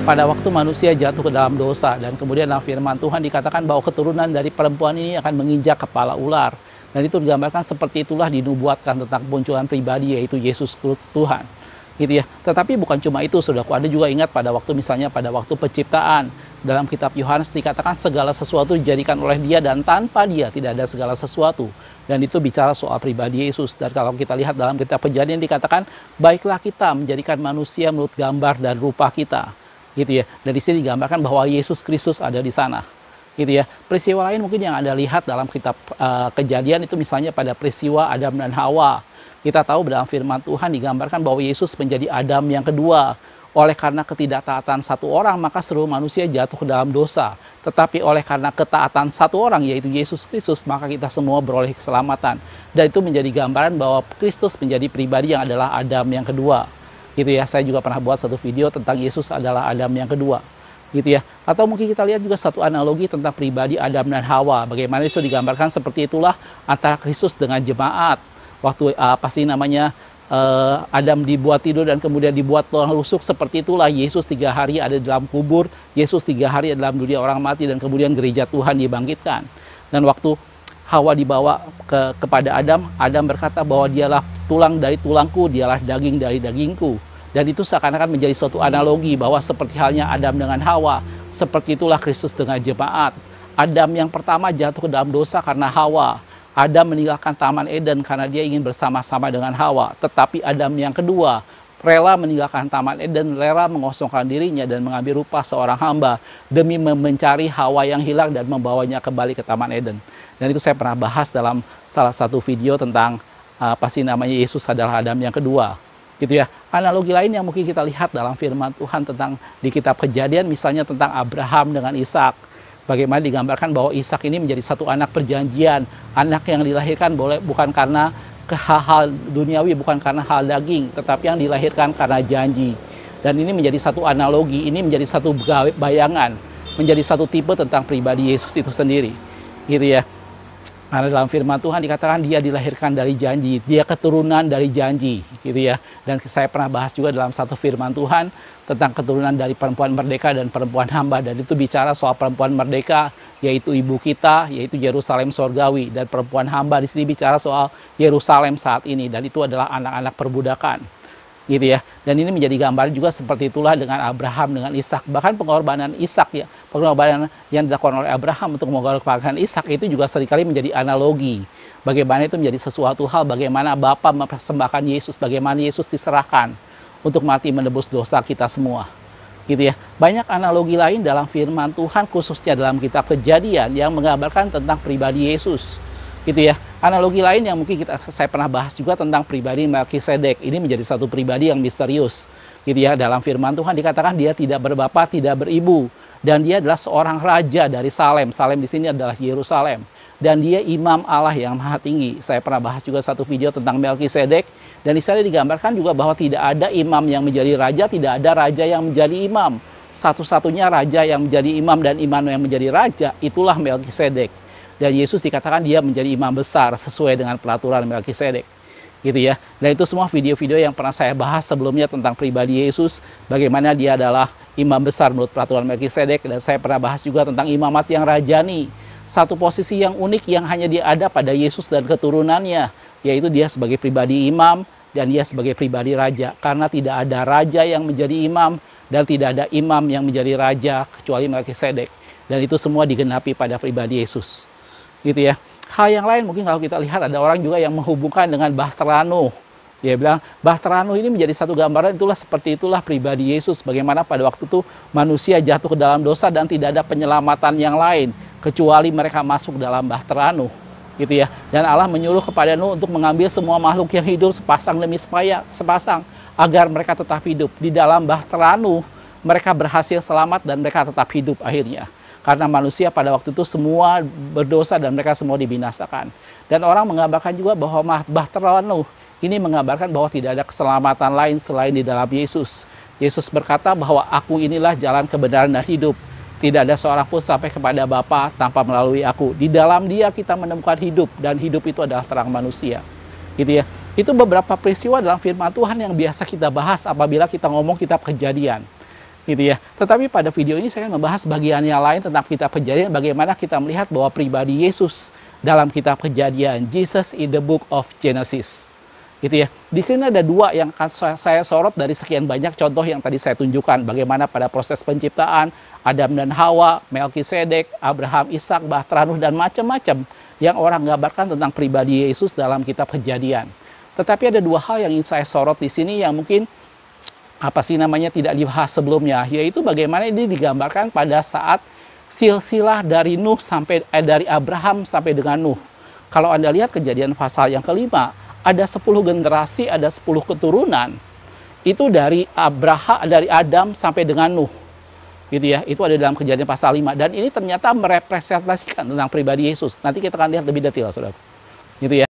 pada waktu manusia jatuh ke dalam dosa, dan kemudian dalam firman Tuhan dikatakan bahwa keturunan dari perempuan ini akan menginjak kepala ular. Dan itu digambarkan seperti itulah dinubuatkan tentang kemunculan pribadi, yaitu Yesus Tuhan. Gitu ya. Tetapi bukan cuma itu, saudaraku. Ada juga ingat pada waktu misalnya pada waktu penciptaan. Dalam kitab Yohanes dikatakan segala sesuatu dijadikan oleh Dia dan tanpa Dia tidak ada segala sesuatu. Dan itu bicara soal pribadi Yesus. Dan kalau kita lihat dalam kitab Kejadian dikatakan, baiklah kita menjadikan manusia menurut gambar dan rupa kita. Gitu ya. Dan di sini digambarkan bahwa Yesus Kristus ada di sana. Gitu ya. Peristiwa lain mungkin yang Anda lihat dalam kitab Kejadian itu misalnya pada peristiwa Adam dan Hawa. Kita tahu dalam firman Tuhan digambarkan bahwa Yesus menjadi Adam yang kedua. Oleh karena ketidaktaatan satu orang, maka seluruh manusia jatuh ke dalam dosa. Tetapi oleh karena ketaatan satu orang, yaitu Yesus Kristus, maka kita semua beroleh keselamatan. Dan itu menjadi gambaran bahwa Kristus menjadi pribadi yang adalah Adam yang kedua. Gitu ya, saya juga pernah buat satu video tentang Yesus adalah Adam yang kedua. Gitu ya. Atau mungkin kita lihat juga satu analogi tentang pribadi Adam dan Hawa. Bagaimana itu digambarkan seperti itulah antara Kristus dengan jemaat. Waktu Adam dibuat tidur dan kemudian dibuat tulang rusuk, seperti itulah Yesus 3 hari ada dalam kubur, Yesus 3 hari ada dalam dunia orang mati, dan kemudian gereja Tuhan dibangkitkan. Dan waktu Hawa dibawa kepada Adam, Adam berkata bahwa dialah tulang dari tulangku, dialah daging dari dagingku. Dan itu seakan-akan menjadi suatu analogi bahwa seperti halnya Adam dengan Hawa, seperti itulah Kristus dengan jemaat. Adam yang pertama jatuh ke dalam dosa karena Hawa. Adam meninggalkan Taman Eden karena dia ingin bersama-sama dengan Hawa. Tetapi Adam yang kedua rela meninggalkan Taman Eden, rela mengosongkan dirinya dan mengambil rupa seorang hamba demi mencari Hawa yang hilang dan membawanya kembali ke Taman Eden. Dan itu saya pernah bahas dalam salah satu video tentang Yesus adalah Adam yang kedua. Gitu ya. Analogi lain yang mungkin kita lihat dalam firman Tuhan tentang di kitab Kejadian, misalnya tentang Abraham dengan Ishak. Bagaimana digambarkan bahwa Ishak ini menjadi satu anak perjanjian, anak yang dilahirkan bukan karena hal duniawi, bukan karena hal daging, tetapi yang dilahirkan karena janji. Dan ini menjadi satu analogi, ini menjadi satu bayangan, menjadi satu tipe tentang pribadi Yesus itu sendiri. Gitu ya. Karena dalam firman Tuhan dikatakan dia dilahirkan dari janji, dia keturunan dari janji, gitu ya. Dan saya pernah bahas juga dalam satu firman Tuhan tentang keturunan dari perempuan merdeka dan perempuan hamba, dan itu bicara soal perempuan merdeka, yaitu ibu kita, yaitu Yerusalem sorgawi, dan perempuan hamba di sini bicara soal Yerusalem saat ini, dan itu adalah anak-anak perbudakan. Gitu ya. Dan ini menjadi gambaran juga seperti itulah dengan Abraham, dengan Ishak. Bahkan pengorbanan Ishak ya, pengorbanan yang dilakukan oleh Abraham untuk mengorbankan Ishak itu juga seringkali menjadi analogi. Bagaimana itu menjadi sesuatu hal, bagaimana Bapa mempersembahkan Yesus, bagaimana Yesus diserahkan untuk mati menebus dosa kita semua. Gitu ya. Banyak analogi lain dalam firman Tuhan, khususnya dalam kitab Kejadian yang menggambarkan tentang pribadi Yesus. Gitu ya. Analogi lain yang mungkin saya pernah bahas juga tentang pribadi Melkisedek. Ini menjadi satu pribadi yang misterius. Gitu ya. Dalam firman Tuhan dikatakan dia tidak berbapa, tidak beribu, dan dia adalah seorang raja dari Salem. Salem di sini adalah Yerusalem. Dan dia imam Allah yang maha tinggi. Saya pernah bahas juga satu video tentang Melkisedek. Dan di sana digambarkan juga bahwa tidak ada imam yang menjadi raja, tidak ada raja yang menjadi imam. Satu-satunya raja yang menjadi imam dan imam yang menjadi raja, itulah Melkisedek. Dan Yesus dikatakan dia menjadi imam besar sesuai dengan peraturan Melkisedek. Gitu ya. Dan itu semua video-video yang pernah saya bahas sebelumnya tentang pribadi Yesus, bagaimana dia adalah imam besar menurut peraturan Melkisedek. Dan saya pernah bahas juga tentang imamat yang rajani, satu posisi yang unik yang hanya dia ada pada Yesus dan keturunannya, yaitu dia sebagai pribadi imam dan dia sebagai pribadi raja. Karena tidak ada raja yang menjadi imam dan tidak ada imam yang menjadi raja kecuali Melkisedek. Dan itu semua digenapi pada pribadi Yesus. Gitu ya. Hal yang lain mungkin kalau kita lihat ada orang juga yang menghubungkan dengan Bahteranuh. Dia bilang Bahteranuh ini menjadi satu gambaran, seperti itulah pribadi Yesus. Bagaimana pada waktu itu manusia jatuh ke dalam dosa dan tidak ada penyelamatan yang lain kecuali mereka masuk dalam Bahteranuh. Gitu ya. Dan Allah menyuruh kepada Nuh untuk mengambil semua makhluk yang hidup sepasang demi sepasang agar mereka tetap hidup. Di dalam Bahteranuh mereka berhasil selamat dan mereka tetap hidup akhirnya. Karena manusia pada waktu itu semua berdosa dan mereka semua dibinasakan. Dan orang menggambarkan juga bahwa Bahteranuh ini menggambarkan bahwa tidak ada keselamatan lain selain di dalam Yesus. Yesus berkata bahwa aku inilah jalan kebenaran dan hidup. Tidak ada seorang pun sampai kepada Bapa tanpa melalui aku. Di dalam dia kita menemukan hidup, dan hidup itu adalah terang manusia. Gitu ya. Itu beberapa peristiwa dalam firman Tuhan yang biasa kita bahas apabila kita ngomong kitab Kejadian. gitu ya. Tetapi pada video ini saya akan membahas bagian yang lain tentang kitab Kejadian, bagaimana kita melihat bahwa pribadi Yesus dalam kitab Kejadian, Jesus in the book of Genesis. Gitu ya. Di sini ada dua yang akan saya sorot dari sekian banyak contoh yang tadi saya tunjukkan, bagaimana pada proses penciptaan Adam dan Hawa, Melkisedek, Abraham, Ishak, Bahtera, Nuh, dan macam-macam yang orang gambarkan tentang pribadi Yesus dalam kitab Kejadian. Tetapi ada dua hal yang ingin saya sorot di sini yang mungkin tidak dibahas sebelumnya, yaitu bagaimana ini digambarkan pada saat silsilah dari Nuh dari Abraham sampai dengan Nuh. Kalau Anda lihat Kejadian pasal yang kelima, ada 10 generasi, ada 10 keturunan. Itu dari Adam sampai dengan Nuh. Gitu ya. Itu ada dalam Kejadian pasal 5, dan ini ternyata merepresentasikan tentang pribadi Yesus. Nanti kita akan lihat lebih detail, Saudara. Gitu ya.